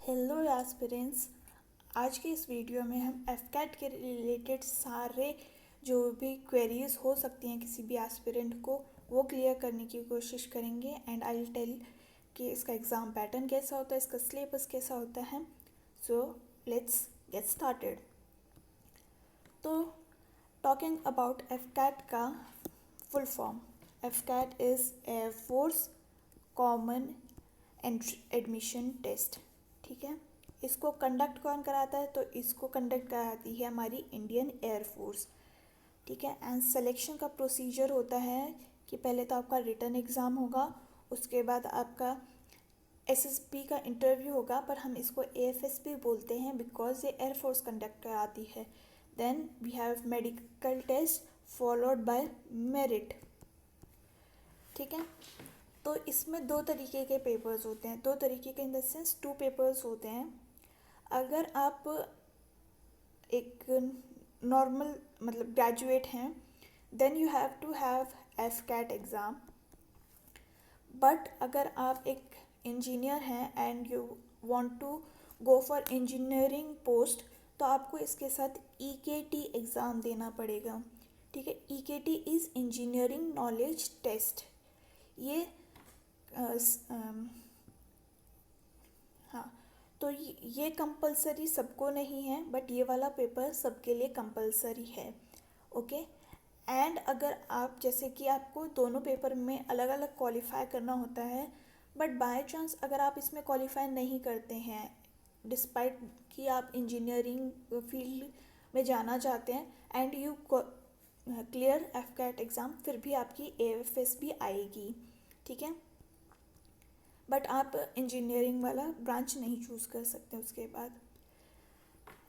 Hello aspirants. आज के इस वीडियो में हम एफकैट के रिलेटेड सारे जो भी क्वेरीज हो सकती हैं किसी भी एस्पिरेंट को वो क्लियर करने की कोशिश करेंगे एंड आई विल टेल कि इसका एग्ज़ाम पैटर्न कैसा होता है, इसका सिलेबस कैसा होता है। So let's get started. तो टॉकिंग अबाउट एफकैट का full form, AFCAT is Air Force Common Admission Test. ठीक है, इसको कंडक्ट कौन कराता है? तो इसको कंडक्ट कराती है हमारी इंडियन एयर फोर्स। ठीक है, एंड सिलेक्शन का प्रोसीजर होता है कि पहले तो आपका रिटन एग्ज़ाम होगा, उसके बाद आपका एसएसबी का इंटरव्यू होगा, पर हम इसको एएफएसबी बोलते हैं बिकॉज ये एयर फोर्स कंडक्ट कराती है। Then we have medical test followed by merit. ठीक है, तो इसमें दो तरीके के पेपर्स होते हैं, दो तरीके के in the sense two papers होते हैं। अगर आप एक नॉर्मल मतलब ग्रेजुएट हैं then you have to have AFCAT exam, but अगर आप एक इंजीनियर हैं and you want to go for engineering post तो आपको इसके साथ ईकेटी एग्ज़ाम देना पड़ेगा। ठीक है, ईकेटी इज़ इंजीनियरिंग नॉलेज टेस्ट। ये हाँ, तो ये कंपलसरी सबको नहीं है, बट ये वाला पेपर सबके लिए कंपलसरी है। ओके, एंड अगर आप जैसे कि आपको दोनों पेपर में अलग अलग क्वालिफाई करना होता है, बट बाय चांस अगर आप इसमें क्वालिफाई नहीं करते हैं डिस्पाइट कि आप इंजीनियरिंग फील्ड में जाना चाहते हैं and you clear AFCAT exam, फिर भी आपकी एएफएस भी आएगी। ठीक है, बट आप इंजीनियरिंग वाला ब्रांच नहीं चूज़ कर सकते। उसके बाद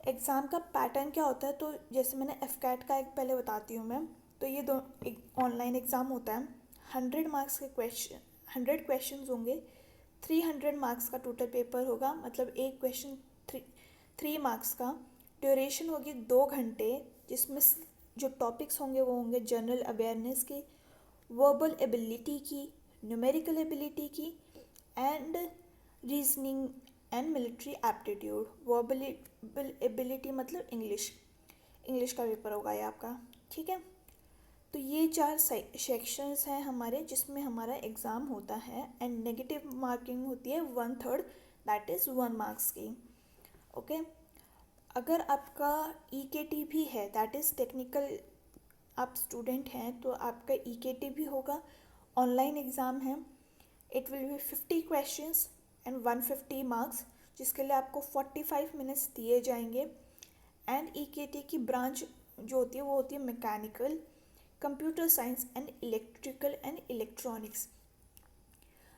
एग्ज़ाम का पैटर्न क्या होता है, तो जैसे मैंने एफकैट का एक पहले बताती हूँ मैं। तो ये दो एक ऑनलाइन एग्ज़ाम होता है, 100 मार्क्स के क्वेश्चन 100 होंगे, 300 मार्क्स का टोटल पेपर होगा, मतलब एक क्वेश्चन 3 मार्क्स का। ड्यूरेशन होगी 2 घंटे, जिसमें जो टॉपिक्स होंगे वो होंगे जनरल अवेयरनेस के, वर्बल एबिलिटी की, न्यूमेरिकल एबिलिटी की and reasoning and military aptitude. Verbal ability मतलब इंग्लिश का पेपर होगा ये आपका। ठीक है, तो ये 4 सेक्शंस हैं हमारे जिसमें हमारा एग्ज़ाम होता है एंड नेगेटिव मार्किंग होती है 1/3, दैट इज़ 1 मार्क्स की। ओके, अगर आपका ईकेटी भी है, दैट इज़ टेक्निकल आप स्टूडेंट हैं, तो आपका ईकेटी भी होगा, ऑनलाइन एग्ज़ाम है। It will be 50 questions and 150 marks, जिसके लिए आपको 45 मिनट्स दिए जाएंगे। एंड ईकेटी की ब्रांच जो होती है वो होती है mechanical, computer science and electrical and electronics.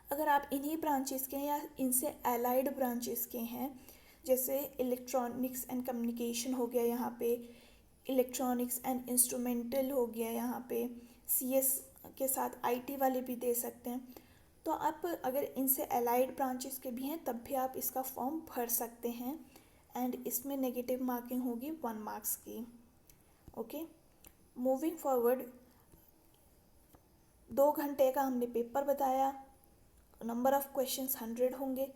अगर आप इन्हीं ब्रांचेस के हैं या इनसे एलाइड ब्रांचेस के हैं, जैसे इलेक्ट्रॉनिक्स एंड कम्युनिकेशन हो गया यहाँ पे, इलेक्ट्रॉनिक्स एंड इंस्ट्रूमेंटल हो गया यहाँ पे, सीएस के साथ आईटी वाले भी दे सकते हैं, तो आप अगर इनसे एलाइड ब्रांचेस के भी हैं तब भी आप इसका फॉर्म भर सकते हैं एंड इसमें नेगेटिव मार्किंग होगी 1 मार्क्स की। ओके, मूविंग फॉरवर्ड, 2 घंटे का हमने पेपर बताया, नंबर ऑफ क्वेश्चंस 100 होंगे,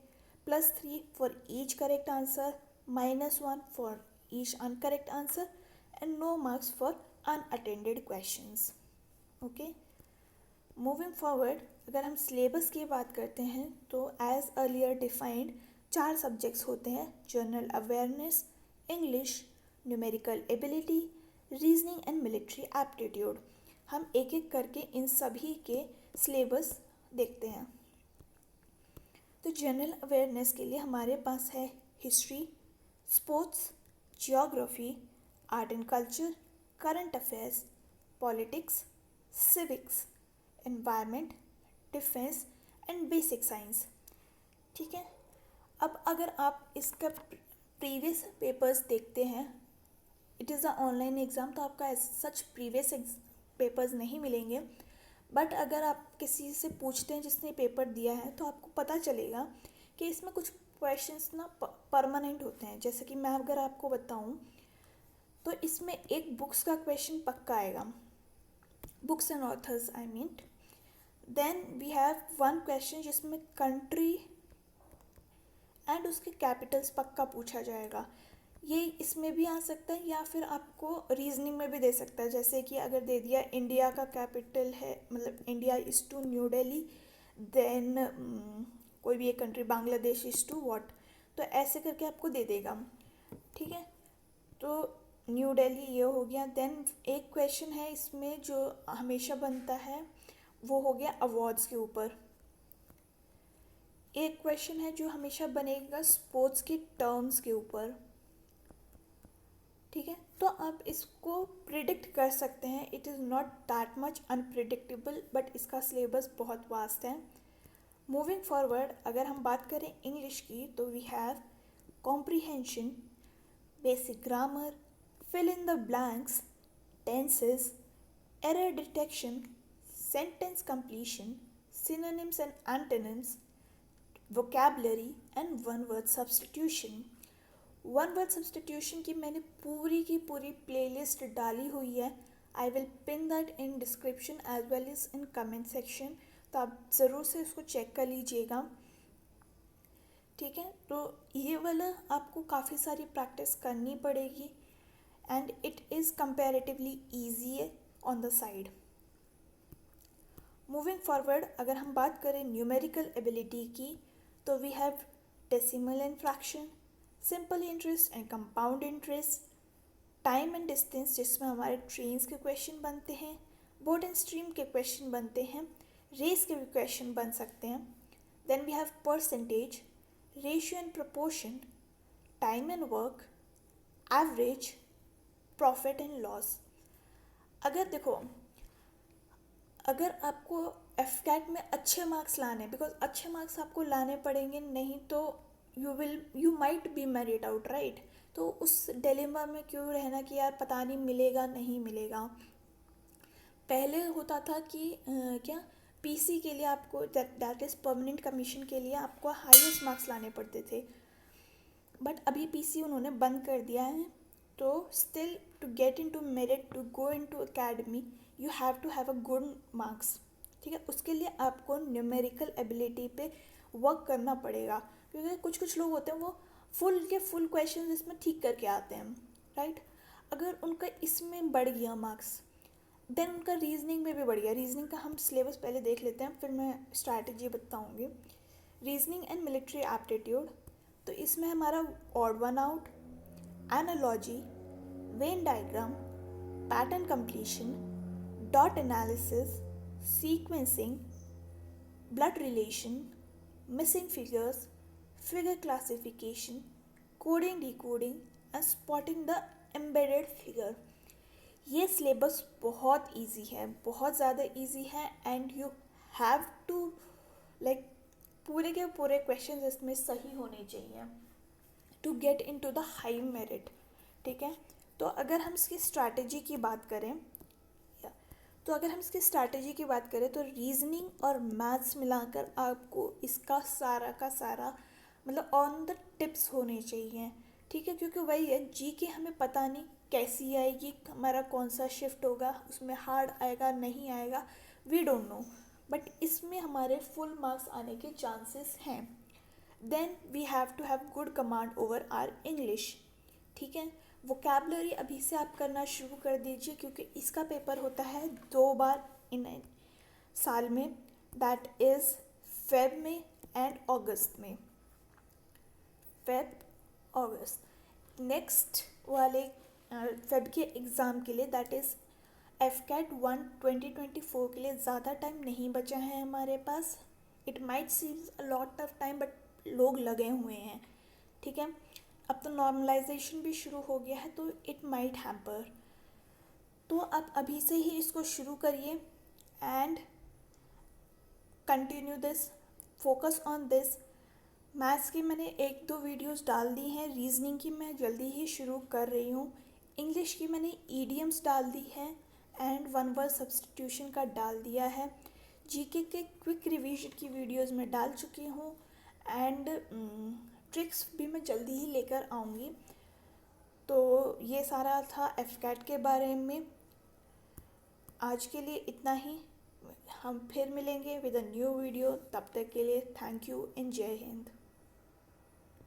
+3 for each correct answer, -1 for each incorrect answer and no marks for unattended questions. Okay, moving forward, अगर हम सिलेबस की बात करते हैं तो एज अर्लियर डिफाइंड 4 सब्जेक्ट्स होते हैं, general awareness, English, numerical ability, reasoning and military aptitude. हम एक एक करके इन सभी के सिलेबस देखते हैं। तो जनरल अवेयरनेस के लिए हमारे पास है history, sports, geography, art and culture, current affairs, politics, civics, environment, defence and basic science. ठीक है, अब अगर आप इसका प्रीवियस पेपर्स देखते हैं, it is a online exam, तो आपका सच प्रीवियस पेपर्स नहीं मिलेंगे, बट अगर आप किसी से पूछते हैं जिसने पेपर दिया है तो आपको पता चलेगा कि इसमें कुछ क्वेश्चंस ना परमानेंट होते हैं। जैसे कि मैं अगर आपको बताऊं तो इसमें एक बुक्स का क्वेश्चन पक्का आएगा, books and authors I mean. Then we have 1 question जिसमें कंट्री एंड उसके कैपिटल्स पक्का पूछा जाएगा। ये इसमें भी आ सकता है या फिर आपको रीजनिंग में भी दे सकता है। जैसे कि अगर दे दिया इंडिया का कैपिटल है, मतलब India is to New Delhi, then कोई भी एक country Bangladesh is to what, तो ऐसे करके आपको दे देगा। ठीक है, तो न्यू दिल्ली ये हो गया। देन एक क्वेश्चन है इसमें जो हमेशा बनता है, वो हो गया अवार्ड्स के ऊपर। एक क्वेश्चन है जो हमेशा बनेगा स्पोर्ट्स की टर्म्स के ऊपर। ठीक है, तो आप इसको प्रिडिक्ट कर सकते हैं। It is not that much unpredictable, but इसका सिलेबस बहुत वास्ट है। मूविंग फॉरवर्ड, अगर हम बात करें इंग्लिश की, तो we have comprehension, basic grammar, fill in the blanks, tenses, error detection, sentence completion, synonyms and antonyms, vocabulary and one word substitution. One word substitution की मैंने पूरी की पूरी प्लेलिस्ट डाली हुई है। I will pin that in description as well as in comment section, तो आप ज़रूर से उसको चेक कर लीजिएगा। ठीक है, तो ये वाला आपको काफ़ी सारी प्रैक्टिस करनी पड़ेगी and it is comparatively easy on the side. Moving forward, अगर हम बात करें numerical ability की, तो we have decimal and fraction, simple interest and compound interest, time and distance जिसमें हमारे trains के question बनते हैं, boat and stream के question बनते हैं, race के भी question बन सकते हैं. Then we have percentage, ratio and proportion, time and work, average, profit and loss. अगर देखो, अगर आपको एफकैट में अच्छे मार्क्स लाने, बिकॉज अच्छे मार्क्स आपको लाने पड़ेंगे, नहीं तो you might be married out, right. तो उस डिलेमा में क्यों रहना कि यार पता नहीं मिलेगा नहीं मिलेगा। पहले होता था कि क्या पीसी के लिए आपको, दैट इज़ परमानेंट कमीशन के लिए आपको हाईएस्ट मार्क्स लाने पड़ते थे, बट अभी पीसी उन्होंने बंद कर दिया है। तो still to get into merit, to go into academy, you have to have a good marks. ठीक है, उसके लिए आपको न्यूमेरिकल एबिलिटी पे वर्क करना पड़ेगा, क्योंकि कुछ कुछ लोग होते हैं वो फुल के फुल क्वेश्चन इसमें ठीक करके आते हैं, राइट। अगर उनका इसमें बढ़ गया मार्क्स, देन उनका रीजनिंग में भी बढ़ गया। रीजनिंग का हम सिलेबस पहले देख लेते हैं, फिर मैं स्ट्रैटेजी बताऊँगी। रीजनिंग एंड मिलिट्री एप्टीट्यूड, तो इसमें हमारा odd one out, analogy, Venn diagram, pattern completion, dot analysis, sequencing, blood relation, missing figures, figure classification, coding decoding and spotting the embedded figure. ये सिलेबस बहुत इजी है, बहुत ज़्यादा easy है, and you have to like पूरे के पूरे question इसमें सही होने चाहिए to get into the high merit. ठीक है, तो अगर हम इसकी स्ट्रैटेजी की बात करें, तो रीजनिंग और मैथ्स मिलाकर आपको इसका सारा का सारा मतलब ऑन द टिप्स होने चाहिए। ठीक है, क्योंकि वही है, जीके हमें पता नहीं कैसी आएगी, हमारा कौन सा शिफ्ट होगा, उसमें हार्ड आएगा नहीं आएगा, वी डोंट नो, बट इसमें हमारे फुल मार्क्स आने के चांसेस हैं। Then we have to have good command over our English. ठीक है, वोकैबलरी अभी से आप करना शुरू कर दीजिए, क्योंकि इसका पेपर होता है 2 बार इन साल में, दैट इज़ फेब में एंड अगस्त में। फेब अगस्त नेक्स्ट वाले फेब के एग्ज़ाम के लिए, दैट इज़ एफकैट 1 2024 के लिए ज़्यादा टाइम नहीं बचा है हमारे पास। It might seems a lot of time, but लोग लगे हुए हैं। ठीक है, अब तो नॉर्मलाइजेशन भी शुरू हो गया है, तो इट माइट हैम्पर। तो आप अभी से ही इसको शुरू करिए and continue this, focus on this. Maths की मैंने 1-2 वीडियोस डाल दी हैं, रीजनिंग की मैं जल्दी ही शुरू कर रही हूँ, इंग्लिश की मैंने ईडियम्स डाल दी है एंड वन वर्ड सब्स्टिट्यूशन का डाल दिया है। जीके के क्विक रिवीजन की वीडियोस मैं डाल चुकी हूँ, एंड ट्रिक्स भी मैं जल्दी ही लेकर आऊँगी। तो ये सारा था एफकैट के बारे में। आज के लिए इतना ही, हम फिर मिलेंगे विद अ न्यू वीडियो। तब तक के लिए थैंक यू एंड जय हिंद।